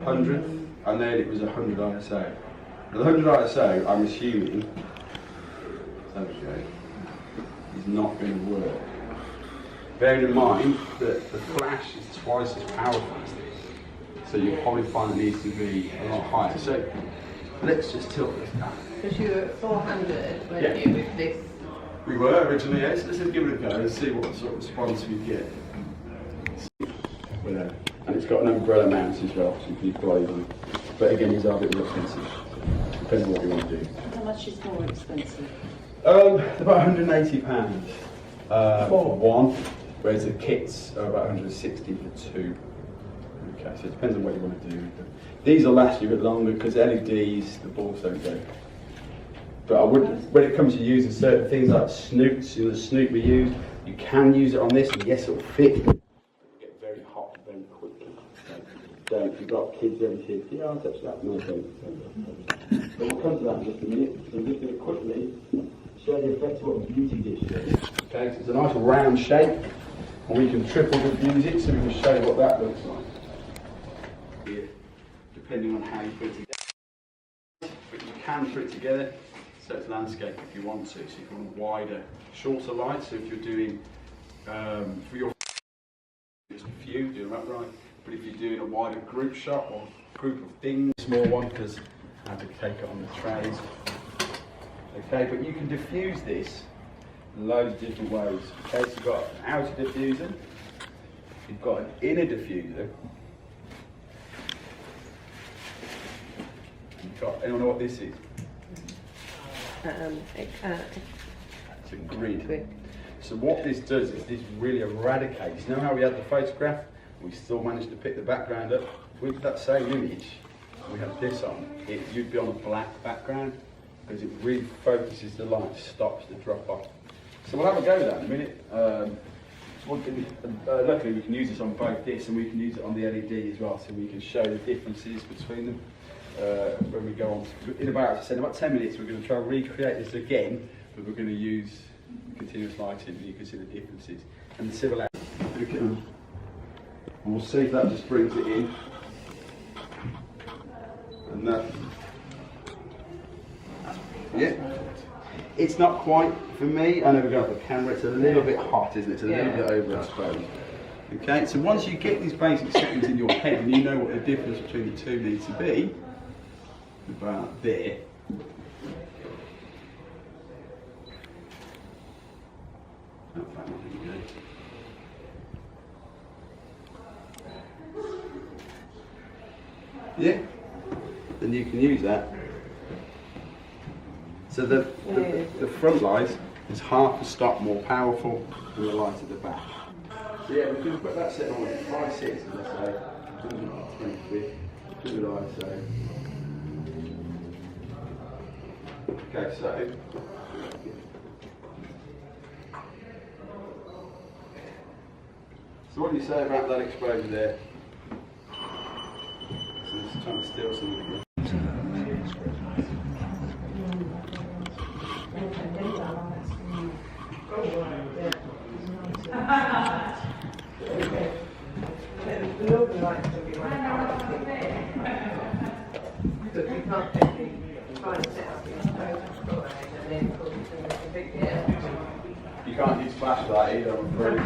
100, and then it was 100 ISO. Now the 100 ISO, I'm assuming, is not going to work. Bearing in mind that the flash is twice as powerful as this, so you'll probably find it needs to be a lot higher. So let's just tilt this down. Because you were at 400, weren't you, with this? We were originally, yes. Let's just give it a go and see what sort of response we get. And it's got an umbrella mount as well, so you can apply them. But again, these are a bit more expensive. Depends on what you want to do. How much is more expensive? About £180 for one, whereas the kits are about 160 for two. Okay, so it depends on what you want to do with them. These will last you a bit longer because LEDs, the balls don't go. But I would, when it comes to using certain things like snoots, the snoot we use, you can use it on this, and yes, it'll fit. But it'll get very hot very quickly. So don't, if you've got kids over here, yeah, I'll touch that. No, don't. But we'll come to that in just a minute. So I'm just going to quickly show the effect of what the beauty dish is. Okay, so it's a nice round shape, and we can triple diffuse it, so we can show you what that looks like. Here, depending on how you put it together. But you can put it together. So it's landscape if you want to. So if you want a wider, shorter light. So if you're doing for your just a few, do them upright. But if you're doing a wider group shot or group of things, small one because I have to take it on the trays. Okay, but you can diffuse this in loads of different ways. Okay, so you've got an outer diffuser, you've got an inner diffuser. You've got, anyone know what this is? It's a grid. So what this does is this really eradicates. You know how we had the photograph? We still managed to pick the background up. With that same image, we have this on. You'd be on a black background because it really focuses the light, stops the drop off. So we'll have a go with that in a minute. Luckily we can use this on both this and we can use it on the LED as well, so we can show the differences between them. When we go on, in about 10 minutes, we're going to try and recreate this again, but we're going to use continuous lighting, and you can see the differences. And the civil light. Okay. And we'll see if that just brings it in. And that, yeah. It's not quite, for me, I know we're going to the camera, it's a little bit hot, isn't it? It's a little bit overexposed. Okay, so once you get these basic settings in your head and you know what the difference between the two needs to be, about there. Yeah, then you can use that. So the front light is half a stop more powerful than the light at the back. So yeah, we're going to put that setting on at 5.6, let's say, 120 good ISO. Okay, so what do you say about that exposure there? So just trying to steal something again. You can't use flashlight either, I'm afraid.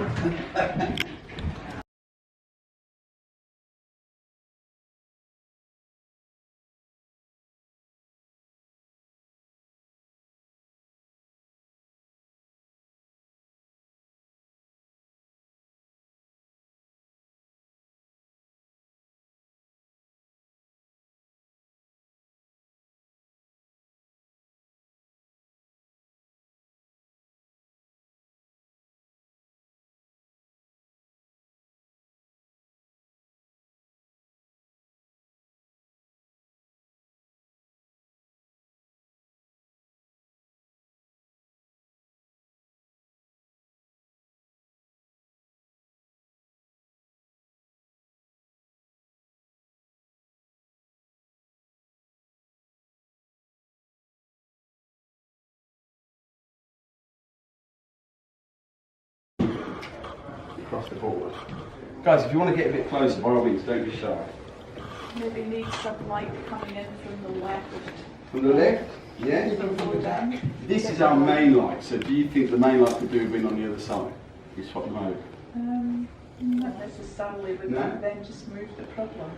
Across the board. Guys, if you want to get a bit closer, by all means, don't be shy. maybe need some light coming in from the left. From the left? Yeah, you can do that. This is our main light, so do you think the main light could do with being on the other side? We swap them over. Not necessarily, but No? then just move the problem.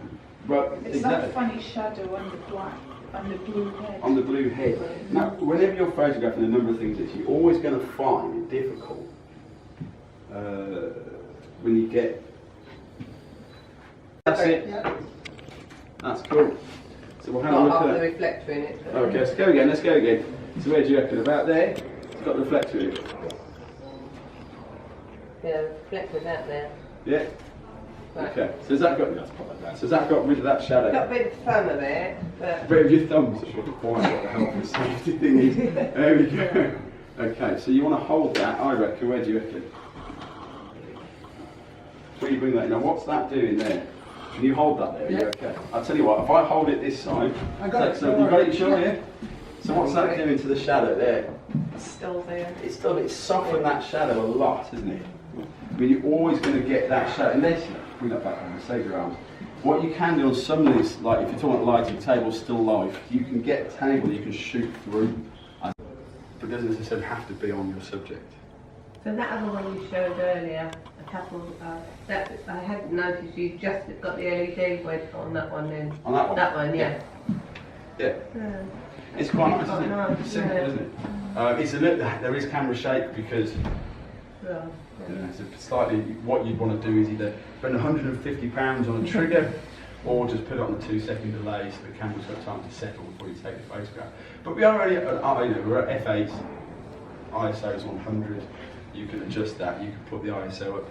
Right, It's exactly. that funny shadow on the black, on the blue head. On the blue head. Now, whenever you're photographing a number of things, you're always going to find it difficult when you get. That's it. That's cool. So we'll have a Not look half at the that. reflector in it. but- Okay, let's go again. Let's go again. So where do you reckon? About there? It's got a reflector in it. Yeah, reflector's out there. Yeah. Right. Okay. So has that got? That's probably that. So has that got rid of that shadow? Got a bit of fun of it, but Bit of your thumbs, which is quite what the health and safety thing is. There we go. Okay, so you want to hold that, I reckon. Where do you reckon? Where you bring that in? Now, what's that doing there? Can you hold that there? Yeah. Okay. I'll tell you what, if I hold it this side, I got it. so you got it, sure, yeah? So what's that doing to the shadow there? It's still there. It's softened that shadow a lot, isn't it? I mean, you're always going to get that shadow, unless you bring that back on, save your arms. What you can do on some of these, like if you're talking about lighting, tables still live, you can get a table you can shoot through, but it doesn't necessarily have to be on your subject. so that other one you showed earlier, a couple that I hadn't noticed you just got the LED went on that one then. On that one? That one, yeah. Yeah. It's quite nice, isn't it? It's simple, isn't it? It's a little, there is camera shake because Yeah. so slightly what you'd want to do is either spend £150 on a trigger or just put it on the 2-second delay so the camera's got time to settle before you take the photograph. But we are already at, we're at F8, ISO is 100, you can adjust that, you can put the ISO up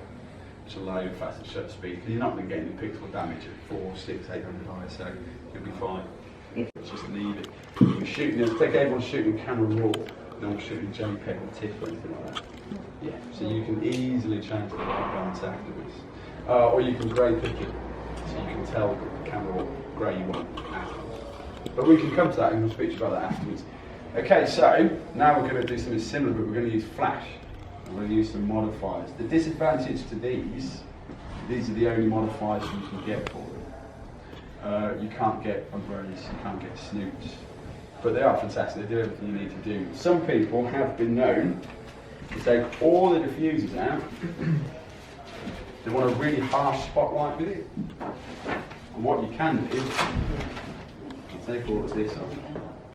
to allow you faster shutter speed, because you're not going to get any pixel damage at 400, 600, 800 ISO, you'll be fine. Just leave it. You're shooting, it's like everyone's shooting camera raw, no one's shooting JPEG or TIFF or anything like that. Yeah, so you can easily change the white balance afterwards. Or you can grey pick it, so you can tell the camera what grey you want afterwards. But we can come to that and we'll speak to you about that afterwards. Okay, so now we're going to do something similar, but we're going to use flash. We're going to use some modifiers. The disadvantage to these are the only modifiers you can get for them. You can't get umbrellas, you can't get snoops, but they are fantastic, they do everything you need to do. Some people have been known to take all the diffusers out. They want a really harsh spotlight with it. And what you can do, you take all of this off.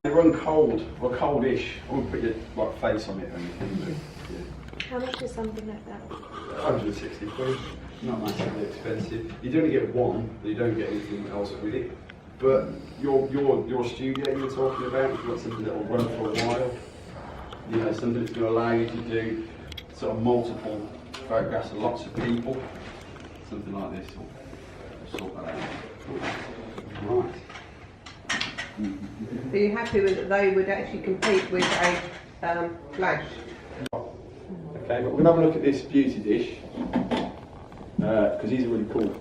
They run cold, or coldish. I won't put your face on it or anything, but yeah. How much is something like that? 160 quid, not massively expensive. You only get one, but you don't get anything else with it. But your studio you were talking about, you've got something that will run for a while. You know, something that's going to allow you to do sort of multiple photographs of lots of people. Something like this will sort that out. Right. So you're happy with that they would actually compete with a flash? Okay, but we're going to have a look at this beauty dish, because these are really cool.